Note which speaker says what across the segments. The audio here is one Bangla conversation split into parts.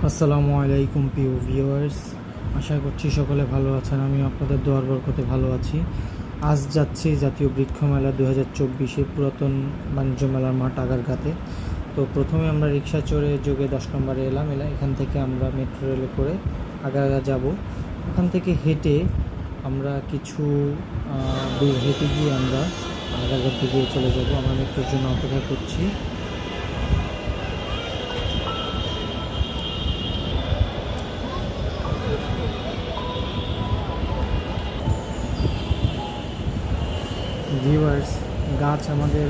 Speaker 1: আসসালামু আলাইকুম প্রিয় ভিউয়ার্স, আশা করছি সকলে ভালো আছেন। আমি আপনাদের দোয়ার বরকতে ভালো আছি। আজ যাচ্ছি জাতীয় বৃক্ষ মেলা 2024 পুরাতন বাণিজ্য মেলার মাঠ আগারগাঁতে। তো প্রথমে আমরা রিক্সা চড়ে যোগে 10 নম্বরে এলাম। এখান থেকে আমরা মেট্রো রেলে করে আগারগাঁ যাব। ওখান থেকে হেঁটে আমরা কিছু দূর হেঁটে গিয়ে আমরা আগারগাঁর দিকে চলে যাব। আমরা মেট্রোর জন্য অপেক্ষা করছি। ভিউয়ার্স, গাছ আমাদের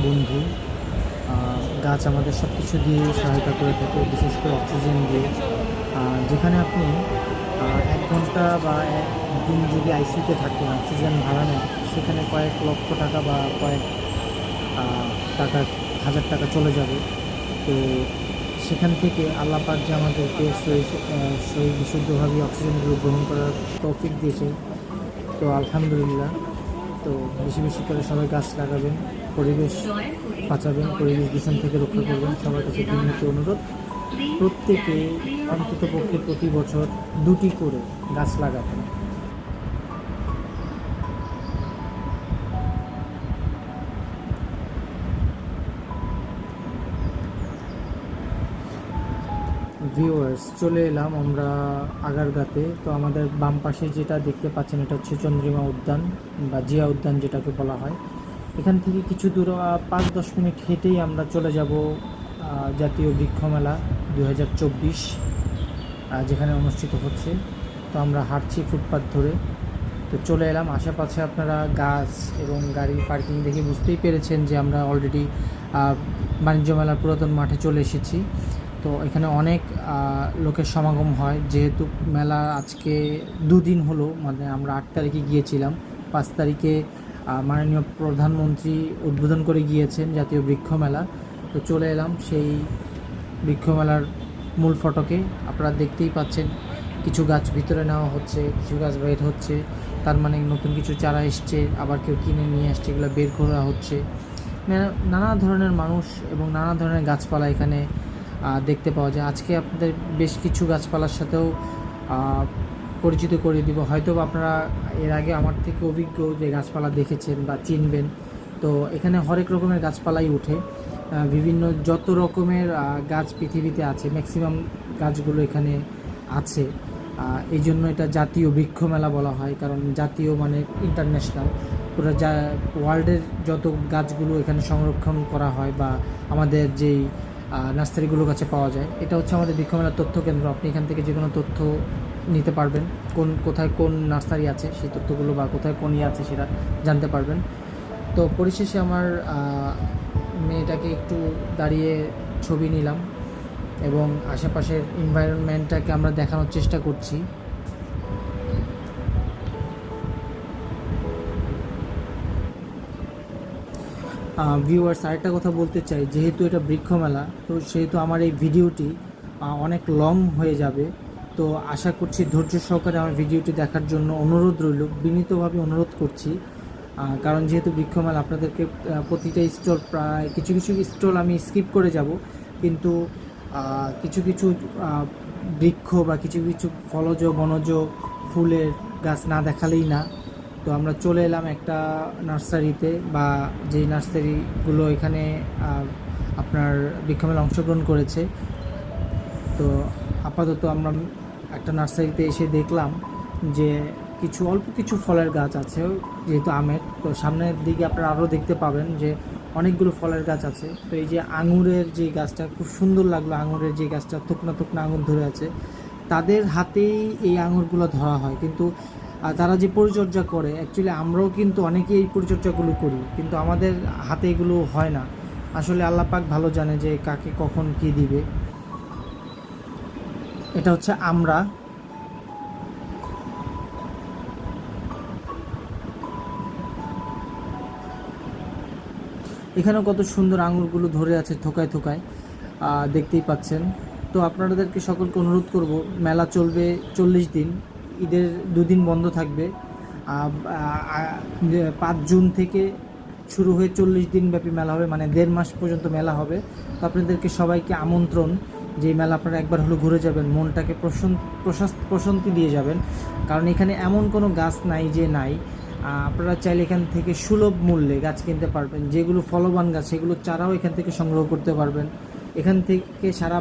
Speaker 1: বন্ধু। গাছ আমাদের সব কিছু দিয়ে সহায়তা করে থাকে, বিশেষ করে অক্সিজেন দিয়ে। যেখানে আপনি 1 ঘন্টা বা একদিন যদি আইসিইউতে থাকেন, অক্সিজেন ভাড়া নেন, সেখানে কয়েক লক্ষ টাকা বা কয়েক টাকা, হাজার টাকা চলে যাবে। তো সেখান থেকে আল্লাহ পাক যে আমাদেরকে সেই বিশুদ্ধভাবে অক্সিজেনগুলো গ্রহণ করার তৌফিক দিয়েছে, তো আলহামদুলিল্লাহ। তো বেশি বেশি করে সবাই গাছ লাগাবেন, পরিবেশ বাঁচাবেন, পরিবেশ দূষণ থেকে রক্ষা করবেন। সবার কাছে বিনীত অনুরোধ, প্রত্যেকে অন্ততপক্ষে প্রতি বছর 2টি করে গাছ লাগাবেন। ভিউয়ার্স, চলে এলাম আমরা আগারগাঁতে। তো আমাদের বাম পাশে যেটা দেখতে পাচ্ছেন, এটা হচ্ছে চন্দ্রিমা উদ্যান বা জিয়া উদ্যান যেটাকে বলা হয়। এখান থেকে কিছু দূর 5-10 মিনিট হেঁটেই আমরা চলে যাব জাতীয় বৃক্ষ মেলা 2024 যেখানে অনুষ্ঠিত হচ্ছে। তো আমরা হাঁটছি ফুটপাথ ধরে। তো চলে এলাম। আশেপাশে আপনারা গাছ এবং গাড়ি পার্কিং দেখে বুঝতেই পেরেছেন যে আমরা অলরেডি বাণিজ্য মেলার পুরাতন মাঠে চলে এসেছি। তো এখানে অনেক লোকের সমাগম হয়, যেহেতু মেলা আজকে 2 দিন হলো। মানে আমরা 8 তারিখে গিয়েছিলাম, 5 তারিখে মাননীয় প্রধানমন্ত্রী উদ্বোধন করে গিয়েছেন জাতীয় বৃক্ষ মেলা। তো চলে এলাম সেই বৃক্ষ মেলার মূল ফটকে। আপনারা দেখতেই পাচ্ছেন কিছু গাছ ভিতরে নেওয়া হচ্ছে, কিছু গাছ বের হচ্ছে। তার মানে নতুন কিছু চারা এসছে, আবার কেউ কিনে নিয়ে আসছে, এগুলো বের করা হচ্ছে। নানা ধরনের মানুষ এবং নানা ধরনের গাছপালা এখানে দেখতে পাওয়া যায়। আজকে আপনাদের বেশ কিছু গাছপালার সাথেও পরিচিত করে দিব। হয়তো আপনারা এর আগে আমার থেকে অভিজ্ঞ, যে গাছপালা দেখেছেন বা চিনবেন। তো এখানে হরেক রকমের গাছপালাই উঠে। বিভিন্ন যত রকমের গাছ পৃথিবীতে আছে, ম্যাক্সিমাম গাছগুলো এখানে আছে। এই জন্য এটা জাতীয় বৃক্ষ মেলা বলা হয়, কারণ জাতীয় মানে ইন্টারন্যাশনাল। পুরো ওয়ার্ল্ডের যত গাছগুলো এখানে সংরক্ষণ করা হয় বা আমাদের যেই নার্সারিগুলোর কাছে পাওয়া যায়, এটা হচ্ছে আমাদের বৃক্ষ মেলার তথ্য কেন্দ্র। আপনি এখান থেকে যে কোনো তথ্য নিতে পারবেন, কোথায় কোন নার্সারি আছে সেই তথ্যগুলো, বা কোথায় কোন আছে সেটা জানতে পারবেন। তো পরিশেষে আমার মেয়েটাকে একটু দাঁড়িয়ে ছবি নিলাম এবং আশেপাশের এনভায়রনমেন্টটাকে আমরা দেখানোর চেষ্টা করছি। ভিউয়ার্স, আরেকটা কথা বলতে চাই, যেহেতু এটা বৃক্ষ মেলা, তো সেহেতু আমার এই ভিডিওটি অনেক লং হয়ে যাবে। তো আশা করছি ধৈর্য সহকারে আমার ভিডিওটি দেখার জন্য অনুরোধ রইল, বিনীতভাবে অনুরোধ করছি। কারণ যেহেতু বৃক্ষ মেলা, আপনাদেরকে প্রতিটা স্টল, প্রায় কিছু কিছু স্টল আমি স্কিপ করে যাব, কিন্তু কিছু কিছু বৃক্ষ বা কিছু কিছু ফলজ বনজ ফুলের গাছ না দেখালেই না। তো আমরা চলে এলাম একটা নার্সারিতে, বা যেই নার্সারিগুলো এখানে আপনার বৃক্ষমেলা অংশগ্রহণ করেছে। তো আপাতত আমরা একটা নার্সারিতে এসে দেখলাম যে অল্প কিছু ফলের গাছ আছে, যেহেতু আমের। তো সামনের দিকে আপনারা আরও দেখতে পাবেন যে অনেকগুলো ফলের গাছ আছে। তো এই যে আঙুরের যে গাছটা, খুব সুন্দর লাগলো। আঙুরের যে গাছটা থুকনা থুকনা আঙুর ধরে আছে, তাদের হাতেই এই আঙুরগুলো ধরা হয়। কিন্তু তারা যে পরিচর্যা করে, অ্যাকচুয়ালি আমরাও কিন্তু অনেকেই এই পরিচর্যাগুলো করি, কিন্তু আমাদের হাতে এগুলো হয় না। আসলে আল্লাহ পাক ভালো জানে যে কাকে কখন কি দিবে। এটা হচ্ছে আমরা। এখানেও কত সুন্দর আঙুরগুলো ধরে আছে থোকায় থোকায়, দেখতেই পাচ্ছেন। তো আপনাদেরকে সকলকে অনুরোধ করব, মেলা চলবে 40 দিন, ঈদের 2 দিন বন্ধ থাকবে। 5 জুন থেকে শুরু হয়ে 40 দিন ব্যাপী মেলা হবে, মানে 1.5 মাস পর্যন্ত মেলা হবে। তো আপনাদেরকে সবাইকে আমন্ত্রণ যে মেলা আপনারা একবার হলো ঘুরে যাবেন, মনটাকে প্রশান্তি দিয়ে যাবেন। কারণ এখানে এমন কোনো গাছ নাই যে নাই, আপনারা চাইলে এখান থেকে সুলভ মূল্যে গাছ কিনতে পারবেন। যেগুলো ফলবান গাছ সেগুলো চারাও এখান থেকে সংগ্রহ করতে পারবেন। এখান থেকে সারা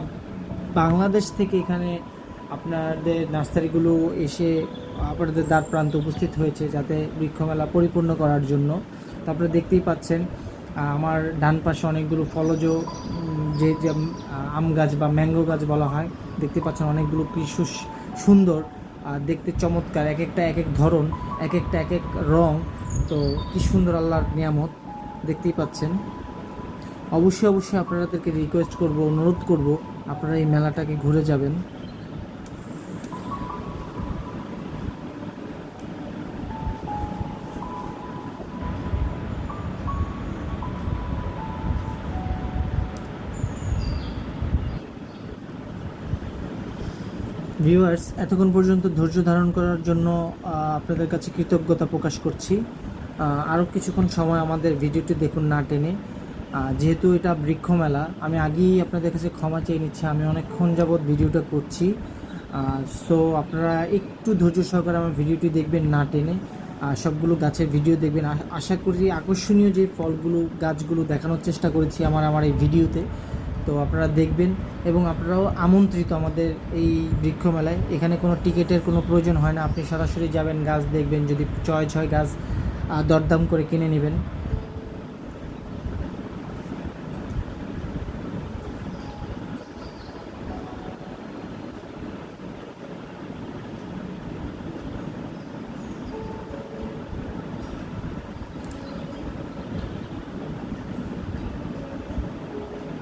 Speaker 1: বাংলাদেশ থেকে এখানে আপনাদের নার্সারিগুলো এসে আপনাদের দ্বার প্রান্তে উপস্থিত হয়েছে যাতে বৃক্ষমেলা পরিপূর্ণ করার জন্য। তারপরে দেখতেই পাচ্ছেন আমার ডান পাশে অনেকগুলো ফলজ যে আম গাছ বা ম্যাঙ্গো গাছ বলা হয়, দেখতে পাচ্ছেন অনেকগুলো কি সুন্দর দেখতে, চমৎকার, এক একটা এক এক ধরন, এক একটা এক এক রং। তো কি সুন্দর আল্লাহর নিয়ামত, দেখতেই পাচ্ছেন। অবশ্যই আপনাদেরকে রিকোয়েস্ট করব, অনুরোধ করব, আপনারা এই মেলাটাকে ঘুরে যাবেন। ভিউয়ার্স, এতক্ষণ পর্যন্ত ধৈর্য ধারণ করার জন্য আপনাদের কাছে কৃতজ্ঞতা প্রকাশ করছি। আরও কিছুক্ষণ সময় আমাদের ভিডিওটি দেখুন না টেনে। যেহেতু এটা বৃক্ষ মেলা, আমি আগেই আপনাদের কাছে ক্ষমা চেয়ে নিচ্ছি, আমি অনেকক্ষণ যাবৎ ভিডিওটা করছি। সো আপনারা একটু ধৈর্য সহকারে আমার ভিডিওটি দেখবেন না টেনে, সবগুলো গাছের ভিডিও দেখবেন। আশা করি আকর্ষণীয় যে ফলগুলো, গাছগুলো দেখানোর চেষ্টা করেছি আমার এই ভিডিওতে, তো আপনারা দেখবেন। এবং আপনারাও আমন্ত্রিত আমাদের এই বৃক্ষ মেলায়। এখানে কোনো টিকিটের কোনো প্রয়োজন হয় না, আপনি সরাসরি যাবেন, গাছ দেখবেন, যদি ছয় গাছ দরদাম করে কিনে নেবেন।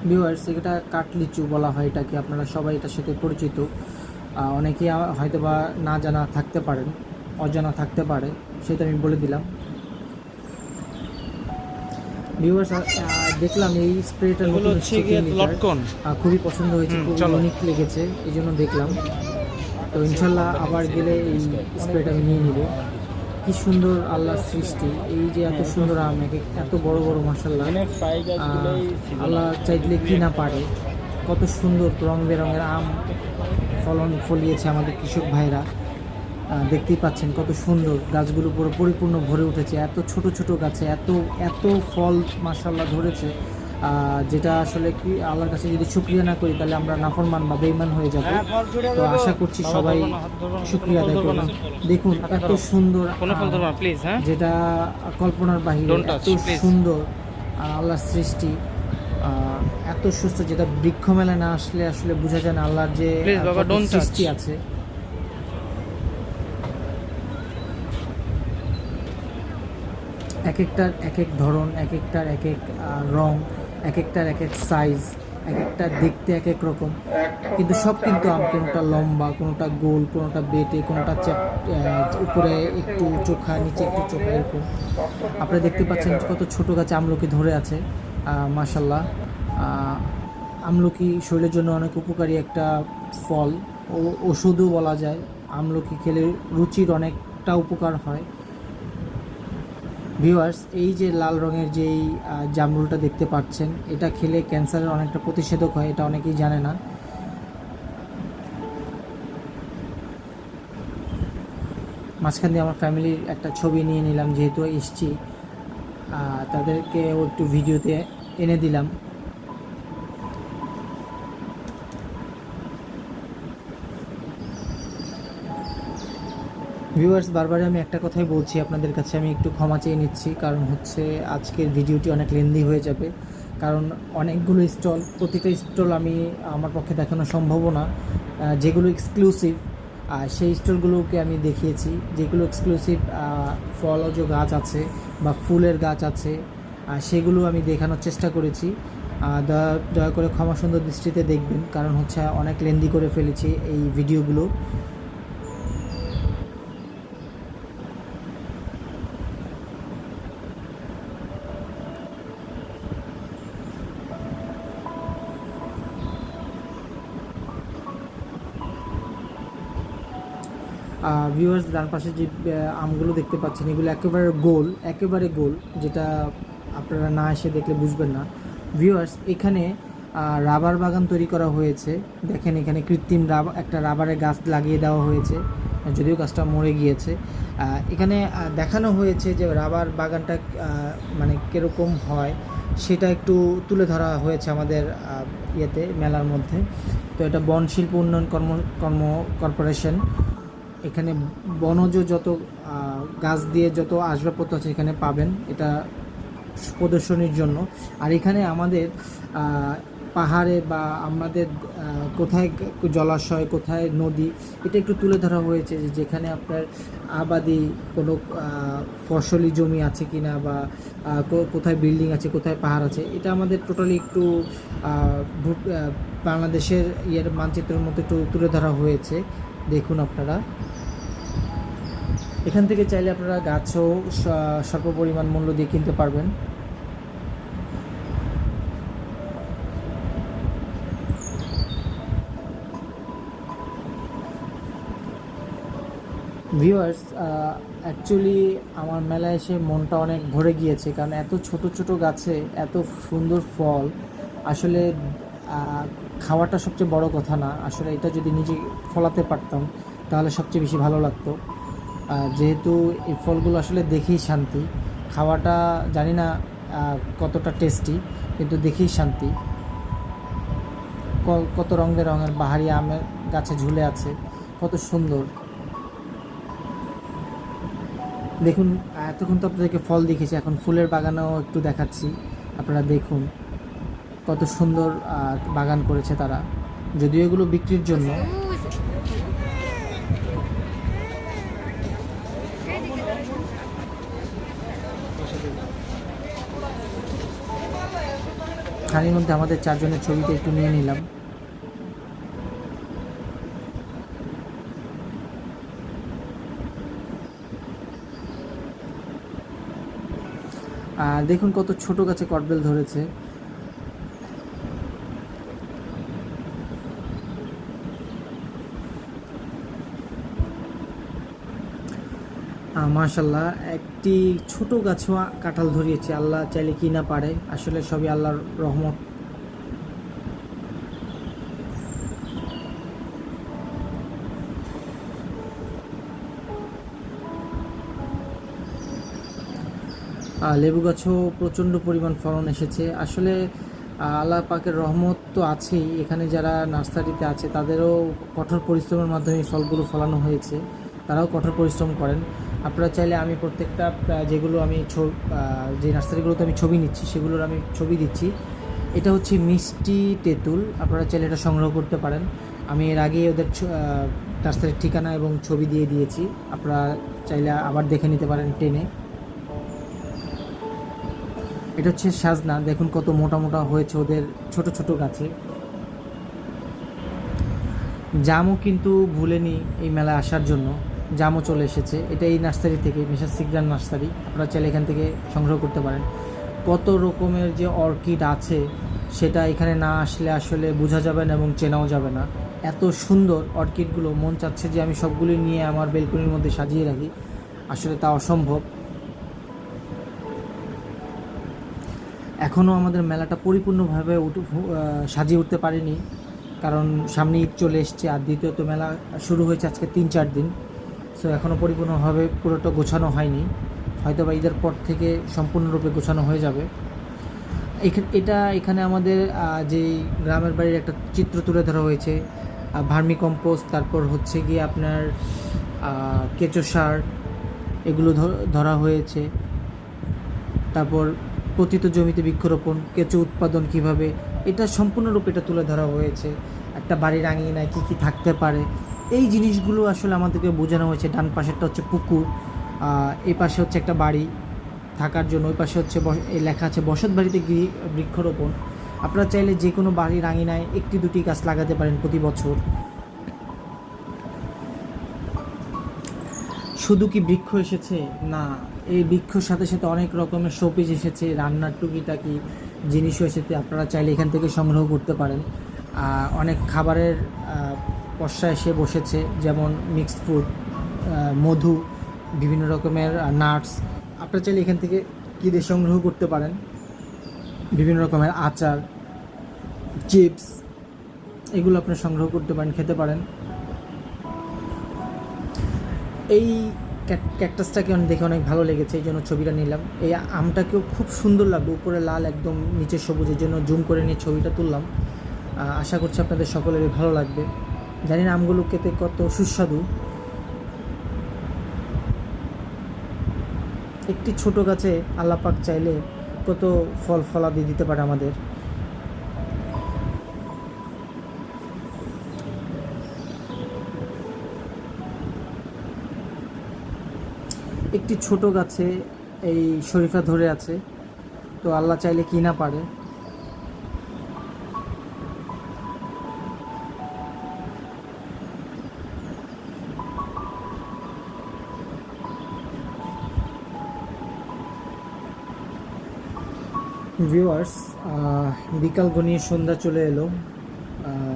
Speaker 1: ভিউয়ার্স, এটা কাঠলিচু বলা হয় এটাকে, আপনারা সবাই এটার সাথে পরিচিত। অনেকেই হয়তো বা না জানা থাকতে পারেন, অজানা থাকতে পারে, সেটা আমি বলে দিলাম। ভিউয়ার্স, দেখলাম এই স্প্রেটার খুবই পছন্দ হয়েছে, খুবই ইউনিক লেগেছে, এই জন্য দেখলাম। তো ইনশাল্লাহ আবার গেলে এই স্প্রেটা আমি নিয়ে নিব। কি সুন্দর আল্লাহর সৃষ্টি, এই যে এত সুন্দর আম, এত বড় বড়, মাশাআল্লাহ, আল্লাহ চাইলে কি না পারে। কত সুন্দর রং বেরঙের আম ফলিয়েছে আমাদের কৃষক ভাইরা, দেখতেই পাচ্ছেন কত সুন্দর। গাছগুলো পুরো পরিপূর্ণ ভরে উঠেছে, এত ছোট ছোট গাছে এত ফল মাশাআল্লাহ ধরেছে, যেটা আসলে কি আল্লাহর কাছে যদি শুকরিয়া না করি তাহলে আমরা নাফরমান বা বেঈমান হয়ে যাব। তো আশা করছি সবাই শুকরিয়া আদায় করবেন। দেখুন এত সুন্দর, যেটা কল্পনার বাহিরে, এত সুন্দর আল্লাহর সৃষ্টি, এত সুস্থ, যেটা বৃক্ষ মেলা না আসলে আসলে বোঝা যায় না আল্লাহর যে সৃষ্টি আছে। এক একটার এক এক ধরন, এক একটার এক এক রং, এক একটার এক এক সাইজ, এক একটা দেখতে এক এক রকম, কিন্তু সব কিন্তু আম, কোনোটা লম্বা, কোনোটা গোল, কোনোটা বেটে, কোনোটা উপরে একটু চোখা, নিচে একটু চোখা, এরকম। আপনারা দেখতে পাচ্ছেন কত ছোট গাছে আমলকি ধরে আছে, মাশাআল্লাহ। আমলকি শরীরের জন্য অনেক উপকারী একটা ফল, ওষুধও বলা যায়। আমলকি খেলে রুচির অনেকটা উপকার হয়। ভিউয়ার্স, এই যে লাল রঙের যেই জামরুলটা দেখতে পাচ্ছেন, এটা খেলে ক্যান্সারের অনেকটা প্রতিষেধক হয়, এটা অনেকেই জানে না। মাঝখান দিয়ে আমার ফ্যামিলির একটা ছবি নিয়ে নিলাম, যেহেতু এসছি, তাদেরকে একটু ভিডিওতে এনে দিলাম। ভিউয়ার্স, বারবার আমি একটা কথাই বলছি আপনাদের কাছে, আমি একটু ক্ষমা চেয়ে নিচ্ছি, কারণ হচ্ছে আজকের ভিডিওটি অনেক লেন্দি হয়ে যাবে, কারণ অনেকগুলো স্টল, প্রতিটা স্টল আমি আমার পক্ষে দেখানো সম্ভব না। যেগুলো এক্সক্লুসিভ সেই স্টলগুলোকে আমি দেখিয়েছি, যেগুলো এক্সক্লুসিভ ফলজ গাছ আছে বা ফুলের গাছ আছে, সেগুলো আমি দেখানোর চেষ্টা করেছি। দয়া করে ক্ষমা সুন্দর দৃষ্টিতে দেখবেন, কারণ হচ্ছে অনেক লেন্দি করে ফেলেছি এই ভিডিওগুলো। ভিউয়ার্স, ডান পাশে যে আমগুলো দেখতে পাচ্ছেন, এগুলো একেবারে গোল, যেটা আপনারা না এসে দেখলে বুঝবেন না। ভিউয়ার্স, এখানে রাবার বাগান তৈরি করা হয়েছে। দেখেন এখানে কৃত্রিম একটা রাবারের গাছ লাগিয়ে দেওয়া হয়েছে, যদিও গাছটা মরে গিয়েছে। এখানে দেখানো হয়েছে যে রাবার বাগানটা মানে কীরকম হয় সেটা একটু তুলে ধরা হয়েছে আমাদের ইয়েতে, মেলার মধ্যে। তো এটা বন শিল্প উন্নয়ন কর্ম কর্পোরেশন। এখানে বনজ যত গাছ দিয়ে যত আসবাবপত্র আছে এখানে পাবেন, এটা প্রদর্শনীর জন্য। আর এখানে আমাদের পাহাড়ে বা আমাদের কোথায় জলাশয়, কোথায় নদী, এটা একটু তুলে ধরা হয়েছে, যে যেখানে আপনার আবাদি কোনো ফসলি জমি আছে কি না, বা কোথায় বিল্ডিং আছে, কোথায় পাহাড় আছে, এটা আমাদের টোটালি একটু বাংলাদেশের মানচিত্রের মতো একটু তুলে ধরা হয়েছে। দেখুন আপনারা এখান থেকে চাইলে আপনারা গাছও স্বল্প পরিমাণ মূল্য দিয়ে কিনতে পারবেন। ভিউয়ার্স, অ্যাকচুয়ালি আমার মেলায় এসে মনটা অনেক ভরে গিয়েছে, কারণ এত ছোট ছোট গাছে এত সুন্দর ফল, আসলে খাওয়াটা সবচেয়ে বড় কথা না, আসলে এটা যদি নিজে ফলাতে পারতাম তাহলে সবচেয়ে বেশি ভালো লাগতো। যেহেতু এই ফলগুলো আসলে দেখেই শান্তি, খাওয়াটা জানি না কতটা টেস্টি, কিন্তু দেখেই শান্তি। কত রঙের বাহারি আমের গাছে ঝুলে আছে, কত সুন্দর। দেখুন এতক্ষণ তো আপনাদেরকে ফল দেখেছি, এখন ফুলের বাগানও একটু দেখাচ্ছি। আপনারা দেখুন কত সুন্দর বাগান করেছে তারা, যদিও এগুলো বিক্রির জন্য। খানির মধ্যে আমাদের চারজনের ছবিটা একটু নিয়ে নিলাম। দেখুন কত ছোট গাছে কটবেল ধরেছে। মাশাল্লাহ, একটি ছোট গাছও কাঁঠাল ধরিয়েছে। আল্লাহ চাইলে কি না পারে, আসলে সবই আল্লাহর রহমত। লেবু গাছও প্রচণ্ড পরিমাণ ফলন এসেছে। আসলে আল্লাহ পাকের রহমত তো আছেই, এখানে যারা নার্সারিতে আছে তাদেরও কঠোর পরিশ্রমের মাধ্যমে ফলগুলো ফলানো হয়েছে, তারাও কঠোর পরিশ্রম করেন। আপনারা চাইলে আমি প্রত্যেকটা যেগুলো আমি যে নার্সারিগুলোতে আমি ছবি নিচ্ছি সেগুলোর আমি ছবি দিচ্ছি। এটা হচ্ছে মিষ্টি তেঁতুল, আপনারা চাইলে এটা সংগ্রহ করতে পারেন। আমি এর আগে ওদের নার্সারির ঠিকানা এবং ছবি দিয়ে দিয়েছি, আপনারা চাইলে আবার দেখে নিতে পারেন টেনে। এটা হচ্ছে সাজনা, দেখুন কত মোটা মোটা হয়েছে ওদের ছোট ছোট গাছে। জামও কিন্তু ভুলেনি এই মেলায় আসার জন্য, জামও চলে এসেছে। এটা এই নার্সারি থেকে, মিসেস সিকদার নার্সারি, আপনারা চাইলে এখান থেকে সংগ্রহ করতে পারেন। কত রকমের যে অর্কিড আছে সেটা এখানে না আসলে আসলে বোঝা যাবে না এবং চেনাও যাবে না। এত সুন্দর অর্কিডগুলো, মন চাচ্ছে যে আমি সবগুলি নিয়ে আমার বেলকনির মধ্যে সাজিয়ে রাখি, আসলে তা অসম্ভব। এখনও আমাদের মেলাটা পরিপূর্ণভাবে সাজিয়ে উঠতে পারিনি, কারণ সামনে ঈদ চলে এসছে, আর দ্বিতীয়ত মেলা শুরু হয়েছে আজকে 3-4 দিন। সো এখনও পরিপূর্ণভাবে পুরোটা গোছানো হয়নি, হয়তো বা ঈদের পর থেকে সম্পূর্ণরূপে গোছানো হয়ে যাবে। এখানে আমাদের যে গ্রামের বাড়ির একটা চিত্র তুলে ধরা হয়েছে, ভার্মি কম্পোস্ট, তারপর হচ্ছে গিয়ে আপনার কেঁচো সার, এগুলো ধরা হয়েছে। তারপর পতিত জমিতে বৃক্ষরোপণ, কেঁচো উৎপাদন কিভাবে, এটা সম্পূর্ণরূপে এটা তুলে ধরা হয়েছে। একটা বাড়ির আঙিনায় কী কী থাকতে পারে, এই জিনিসগুলো আসলে আমাদেরকে বোঝানো হয়েছে। ডান পাশেরটা হচ্ছে পুকুর, এই পাশে হচ্ছে একটা বাড়ি থাকার জন্য, ওই পাশে হচ্ছে লেখা আছে বসত বাড়িতে বৃক্ষরোপণ। আপনারা চাইলে যে কোনো বাড়ির আঙিনায় 1-2টি গাছ লাগাতে পারেন প্রতি বছর। শুধু কি বৃক্ষ এসেছে না, এই বৃক্ষর সাথে সাথে অনেক রকমের শোপিস এসেছে, রান্নার টুকিটাকি জিনিসও এসেছে, আপনারা চাইলে এখান থেকে সংগ্রহ করতে পারেন। অনেক খাবারের পসরা এসে বসেছে, যেমন মিক্সড ফুড, মধু, বিভিন্ন রকমের নাটস, আপনারা চাইলে এখান থেকে কিনে সংগ্রহ করতে পারেন। বিভিন্ন রকমের আচার, চিপস, এগুলো আপনি সংগ্রহ করতে পারেন, খেতে পারেন। এই ক্যাকটাসটাকে দেখে অনেক ভালো লেগেছে, এই জন্য ছবিটা নিলাম। এই আমটাকেও খুব সুন্দর লাগলো, উপরে লাল একদম নিচে সবুজ, এই জন্য জুম করে নিয়ে ছবিটা তুললাম। আশা করছি আপনাদের সকলেরই ভালো লাগবে। জানি না আমগুলো খেতে কত সুস্বাদু। একটি ছোট গাছে আল্লাহ পাক চাইলে কত ফল ফলাদি দিতে পারে আমাদের। একটি ছোট গাছে এই শরীফা ধরে আছে, তো আল্লাহ চাইলে কি না পারে। ভিউয়ার্স, বিকাল গনিয়ে সন্ধ্যা চলে এলো।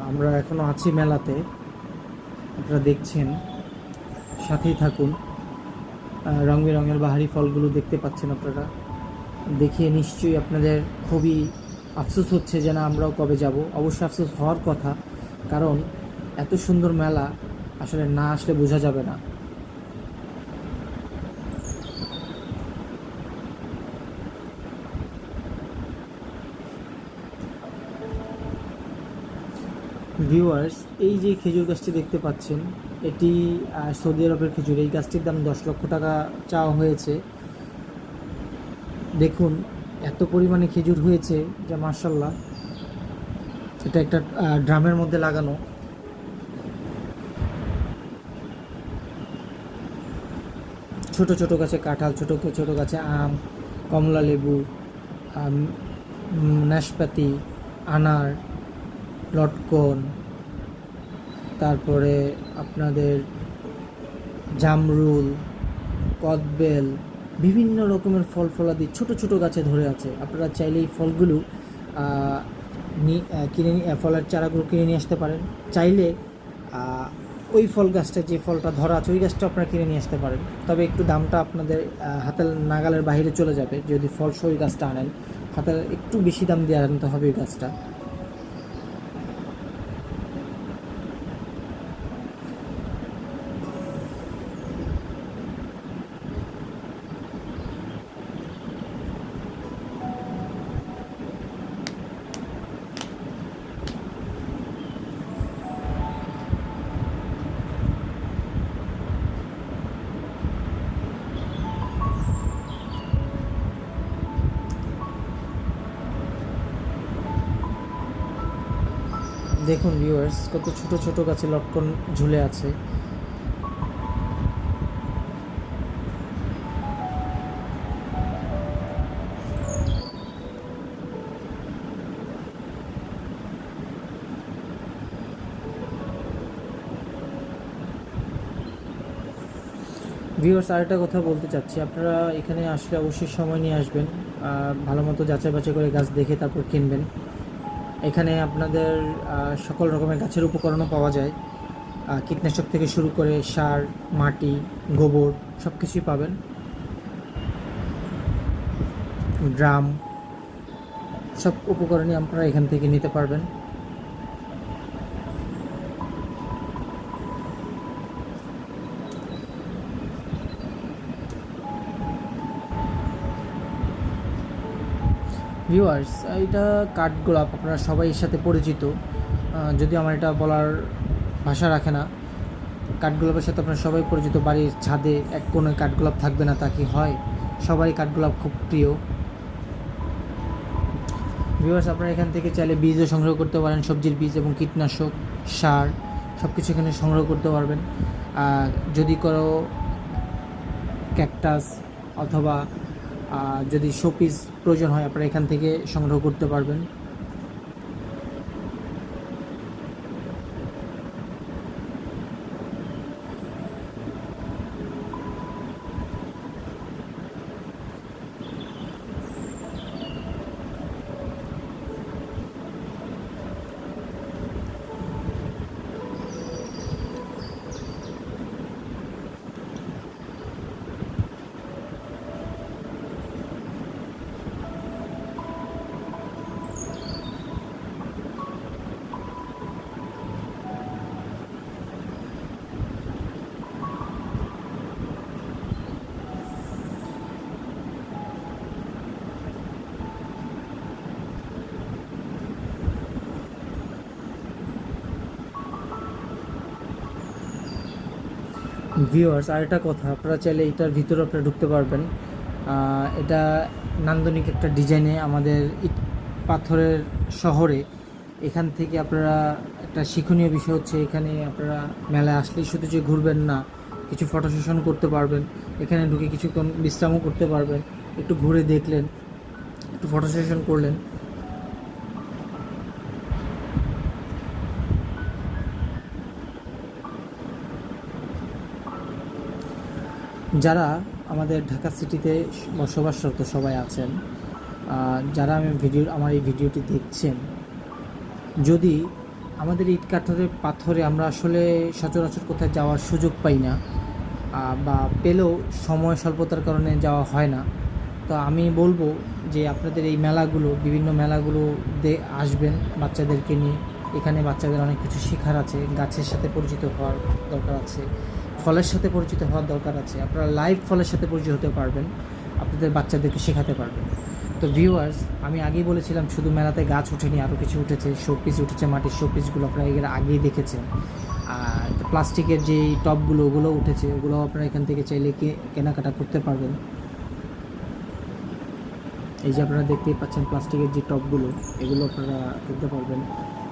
Speaker 1: আমরা এখনও আছি মেলাতে, আপনারা দেখছেন, সাথেই থাকুন। রং বেরঙের বাহারি ফলগুলো দেখতে পাচ্ছেন আপনারা, দেখে নিশ্চয়ই আপনাদের খুবই আফসোস হচ্ছে যে না আমরাও কবে যাব। অবশ্যই আফসোস হওয়ার কথা, কারণ এত সুন্দর মেলা আসলে না আসলে বোঝা যাবে না। ভিউয়ার্স, এই যে খেজুর গাছটি দেখতে পাচ্ছেন, এটি সৌদি আরবের খেজুর। এই গাছটির দাম 10 লক্ষ টাকা চাওয়া হয়েছে। দেখুন এত পরিমাণে খেজুর হয়েছে যা মাশাআল্লাহ। এটা একটা ড্রামের মধ্যে লাগানো। ছোট ছোট গাছে কাঁঠাল, ছোট ছোট গাছে আম, কমলা লেবু, নাশপাতি, আনার, লটকন, তারপরে আপনাদের জামরুল, কদবেল, বিভিন্ন রকমের ফল ফলাদি ছোট ছোট গাছে ধরে আছে। আপনারা চাইলে এই ফলগুলো কিনে ফলের চারাগুলো কিনে নিয়ে আসতে পারেন। চাইলে ওই ফল গাছটা, যে ফলটা ধরা আছে ওই গাছটা আপনারা কিনে নিয়ে আসতে পারেন, তবে একটু দামটা আপনাদের হাতের নাগালের বাইরে চলে যাবে। যদি ফলসই ওই গাছটা আনেন, হাতের একটু বেশি দাম দিয়ে আনতে হবে ওই গাছটা। দেখুন ভিউয়ার্স, কত ছোট ছোট গাছে লটকন ঝুলে আছে। ভিউয়ার্স, আরেকটা কথা বলতে চাচ্ছি, আপনারা এখানে আসলে অবশ্যই সময় নিয়ে আসবেন, ভালো মতো যাচাই বাছাই করে গাছ দেখে তারপর কিনবেন। এখানে আপনাদের সকল রকমের গাছের উপকরণও পাওয়া যায়, কীটনাশক থেকে শুরু করে সার, মাটি, গোবর সব কিছুই পাবেন। ড্রাম, সব উপকরণই আপনারা এখান থেকে নিতে পারবেন। ভিউয়ার্স, এটা কাঠগোলাপ, আপনারা সবাই এর সাথে পরিচিত, যদিও আমার এটা বলার ভাষা রাখে না। কাঠগোলাপের সাথে আপনারা সবাই পরিচিত। বাড়ির ছাদে এক কোণে কাঠগোলাপ থাকবে না তা কি হয়? সবারই কাঠগোলাপ খুব প্রিয়। ভিউয়ার্স, আপনারা এখান থেকে চাইলে বীজও সংগ্রহ করতে পারেন, সবজির বীজ এবং কীটনাশক, সার সব কিছু এখানে সংগ্রহ করতে পারবেন। যদি কোনো ক্যাকটাস অথবা যদি শোপিস প্রয়োজন হয়, আপনারা এখান থেকে সংগ্রহ করতে পারবেন। ভিউয়ার্স, আরেকটা কথা, আপনারা চাইলে এটার ভিতরে আপনারা ঢুকতে পারবেন। এটা নান্দনিক একটা ডিজাইনে আমাদের ইট পাথরের শহরে। এখান থেকে আপনারা একটা শিক্ষণীয় বিষয় হচ্ছে, এখানে আপনারা মেলায় আসলেই শুধু যে ঘুরবেন না, কিছু ফটো সেশন করতে পারবেন। এখানে ঢুকে কিছুক্ষণ বিশ্রামও করতে পারবেন, একটু ঘুরে দেখলেন, একটু ফটো সেশন করলেন। যারা আমাদের ঢাকা সিটিতে বসবাসরত সবাই আছেন, যারা আমার এই ভিডিওটি দেখছেন, যদি আমাদের ইট কাঠের পাথরে আমরা আসলে সচরাচর কোথায় যাওয়ার সুযোগ পাই না, বা পেলেও সময় স্বল্পতার কারণে যাওয়া হয় না, তো আমি বলবো যে আপনাদের এই মেলাগুলো, বিভিন্ন মেলাগুলো আসবেন বাচ্চাদেরকে নিয়ে। এখানে বাচ্চাদের অনেক কিছু শেখার আছে, গাছের সাথে পরিচিত হওয়ার দরকার আছে, ফলের সাথে পরিচিত হওয়ার দরকার আছে। আপনারা লাইভ ফলের সাথে পরিচিত হতে পারবেন, আপনাদের বাচ্চাদেরকে শেখাতে পারবেন। তো ভিউয়ার্স, আমি আগেই বলেছিলাম শুধু মেলাতে গাছ ওঠেনি, আরও কিছু উঠেছে, শোপিস উঠেছে, মাটির শোপিসগুলো আপনারা এর আগেই দেখেছেন। আর প্লাস্টিকের যেই টবগুলো, ওগুলো উঠেছে, ওগুলো আপনারা এখান থেকে চাইলে কেনাকাটা করতে পারবেন। এই যে আপনারা দেখতেই পাচ্ছেন প্লাস্টিকের যে টবগুলো, এগুলো আপনারা কিনতে পারবেন।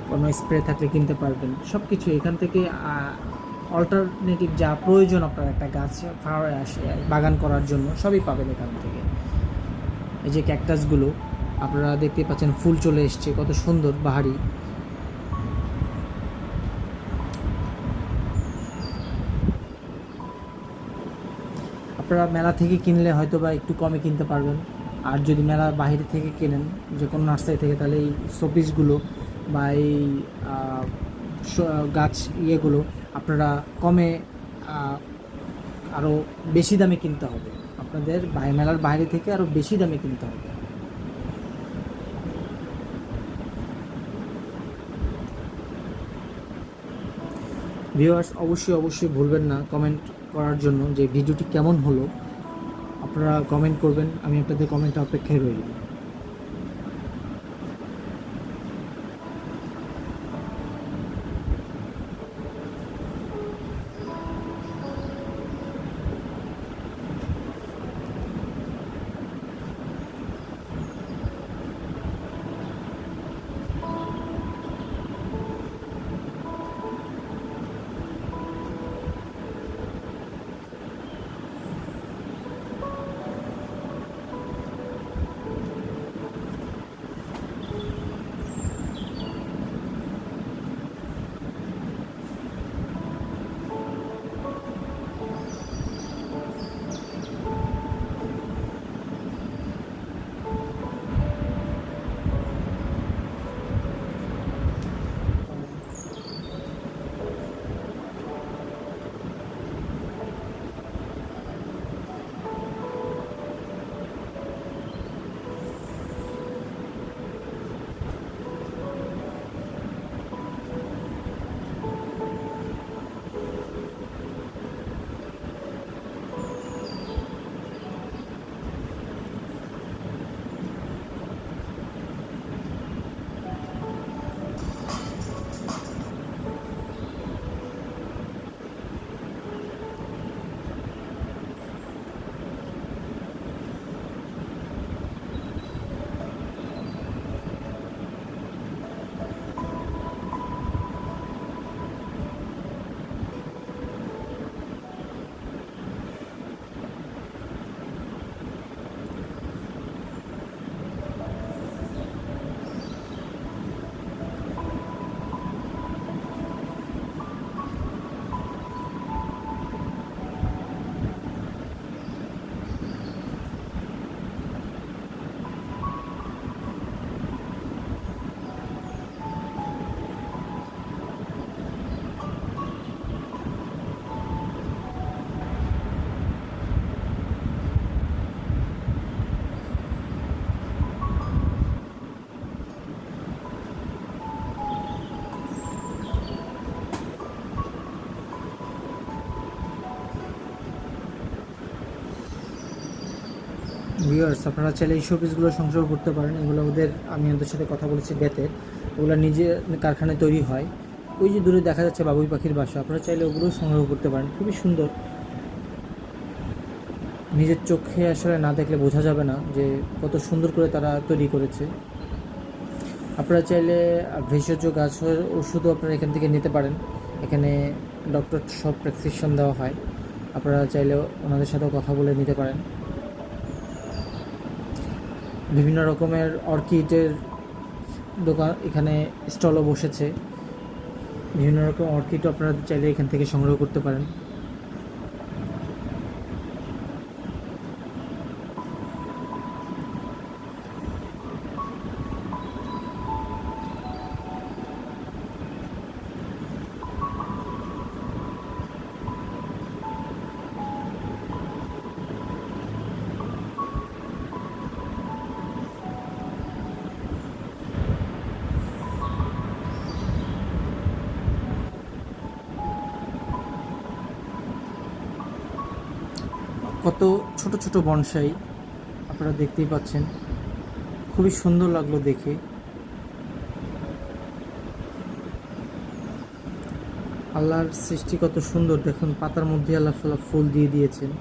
Speaker 1: কোনো স্প্রে থাকলে কিনতে পারবেন। সব কিছু এখান থেকে অল্টারনেটিভ যা প্রয়োজন আপনার একটা গাছ বাগান করার জন্য, সবই পাবেন এখান থেকে। এই যে ক্যাকটাসগুলো আপনারা দেখতেই পাচ্ছেন, ফুল চলে এসছে, কত সুন্দর বাহারি। আপনারা মেলা থেকে কিনলে হয়তো বা একটু কমে কিনতে পারবেন, আর যদি মেলা বাইরে থেকে কেনেন, যে কোনো নার্সারি থেকে, তাহলে এই শোপিসগুলো বা এই গাছ ইয়েগুলো আপনারা কমে, আরও বেশি দামে কিনতে হবে। আপনাদের মেলার বাইরে থেকে আরও বেশি দামে কিনতে হবে। ভিউয়ার্স, অবশ্যই ভুলবেন না কমেন্ট করার জন্য যে ভিডিওটি কেমন হলো। আপনারা কমেন্ট করবেন, আমি আপনাদের কমেন্ট অপেক্ষায় রইলাম। ভিউয়ার্স, আপনারা চাইলে এই শোপিসগুলো সংগ্রহ করতে পারেন। এগুলো আমি ওদের সাথে কথা বলেছি, বেতের, ওগুলো নিজে কারখানায় তৈরি হয়, ওই যে দূরে দেখা যাচ্ছে বাবুই পাখির বাসা, আপনারা চাইলে ওগুলো সংগ্রহ করতে পারেন, খুবই সুন্দর। নিজের চোখে আসলে না দেখলে বোঝা যাবে না যে কত সুন্দর করে তারা তৈরি করেছে। আপনারা চাইলে ভেষজ গাছের ওষুধও আপনারা এখান থেকে নিতে পারেন। এখানে ডক্টর সব প্রেসক্রিপশন দেওয়া হয়, আপনারা চাইলে ওনাদের সাথেও কথা বলে নিতে পারেন। বিভিন্ন রকমের অর্কিডের দোকান এখানে স্টলও বসেছে, বিভিন্ন রকম অর্কিডও আপনারা চাইলে এখান থেকে সংগ্রহ করতে পারেন। কত ছোট ছোট বনসাই আপনারা দেখতেই পাচ্ছেন, খুবই সুন্দর লাগলো দেখে। আল্লাহর সৃষ্টি কত সুন্দর, দেখুন পাতার মধ্যে আল্লাহ ফুল দিয়ে দিয়েছেন।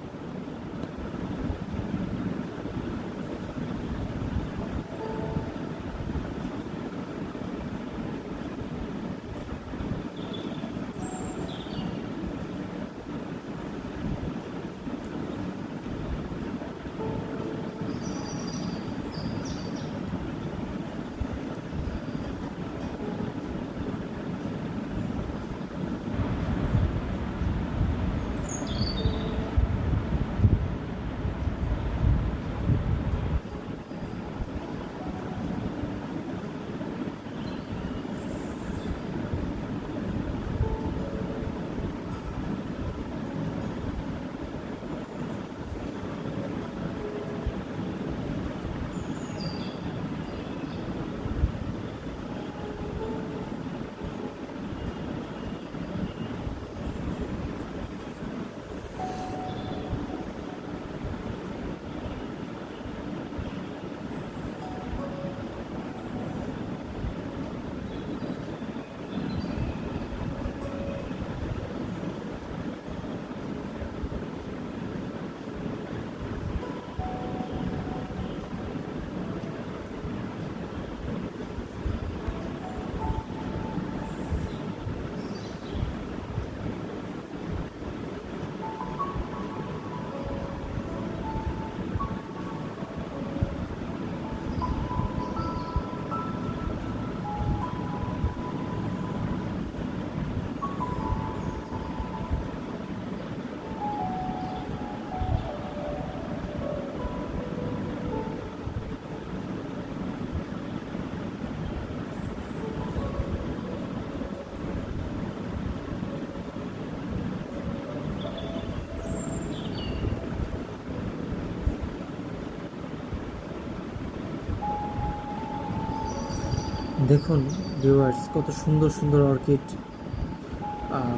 Speaker 1: দেখুন ভিউয়ার্স, কত সুন্দর সুন্দর অর্কিড,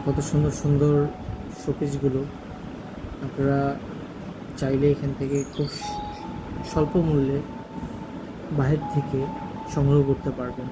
Speaker 1: কত সুন্দর সুন্দর শোপিসগুলো আপনারা চাইলে এখান থেকে খুব স্বল্প মূল্যে বাহির থেকে সংগ্রহ করতে পারবেন।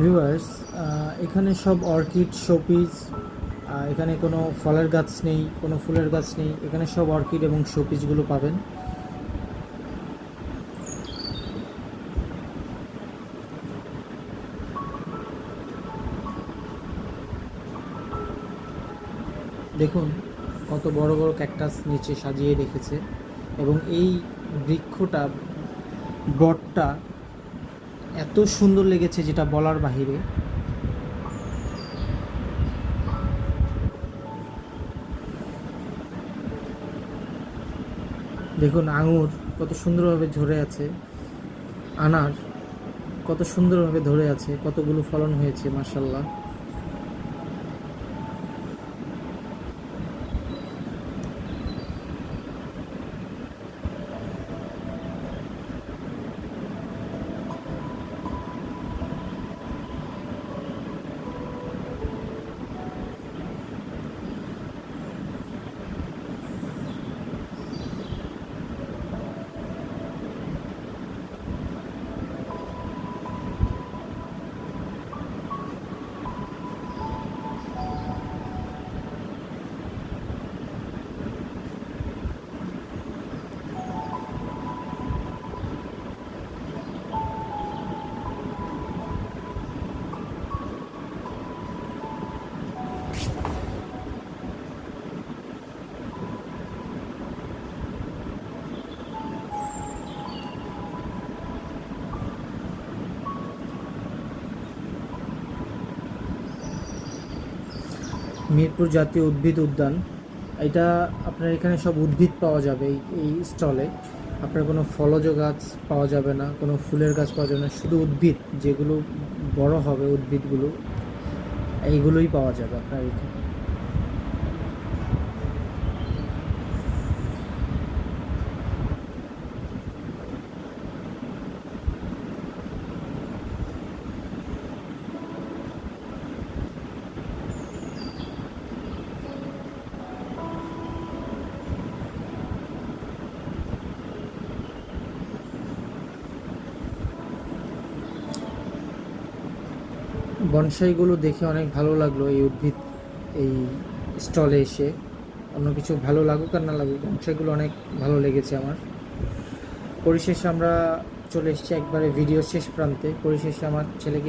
Speaker 1: ভিউয়ার্স, এখানে সব অর্কিড শোপিস, এখানে কোনো ফলের গাছ নেই, কোনো ফুলের গাছ নেই, এখানে সব অর্কিড এবং শোপিসগুলো পাবেন। দেখুন কত বড় বড় ক্যাকটাস নিচে সাজিয়ে রেখেছে, এবং এই বৃক্ষটা, বটটা এত সুন্দর লেগেছে যেটা বলার বাহিরে। দেখুন আঙুর কত সুন্দরভাবে ঝরে আছে, আনার কত সুন্দরভাবে ধরে আছে, কতগুলো ফলন হয়েছে মাশাআল্লাহ। মিরপুর জাতীয় উদ্ভিদ উদ্যান, এটা আপনার এখানে সব উদ্ভিদ পাওয়া যাবে এই স্টলে। আপনার কোনো ফলজ গাছ পাওয়া যাবে না, কোনো ফুলের গাছ পাওয়া যাবে না, শুধু উদ্ভিদ যেগুলো বড় হবে, উদ্ভিদগুলো এইগুলোই পাওয়া যাবে আপনার এখানে। বনসাইগুলো দেখে অনেক ভালো লাগলো, এই উদ্ভিদ এই স্টলে এসে। অন্য কিছু ভালো লাগুক আর না লাগুক, বনসাইগুলো অনেক ভালো লেগেছে আমার। পরিশেষে আমরা চলে এসেছি একবারে ভিডিও শেষ প্রান্তে। পরিশেষে আমার ছেলেকে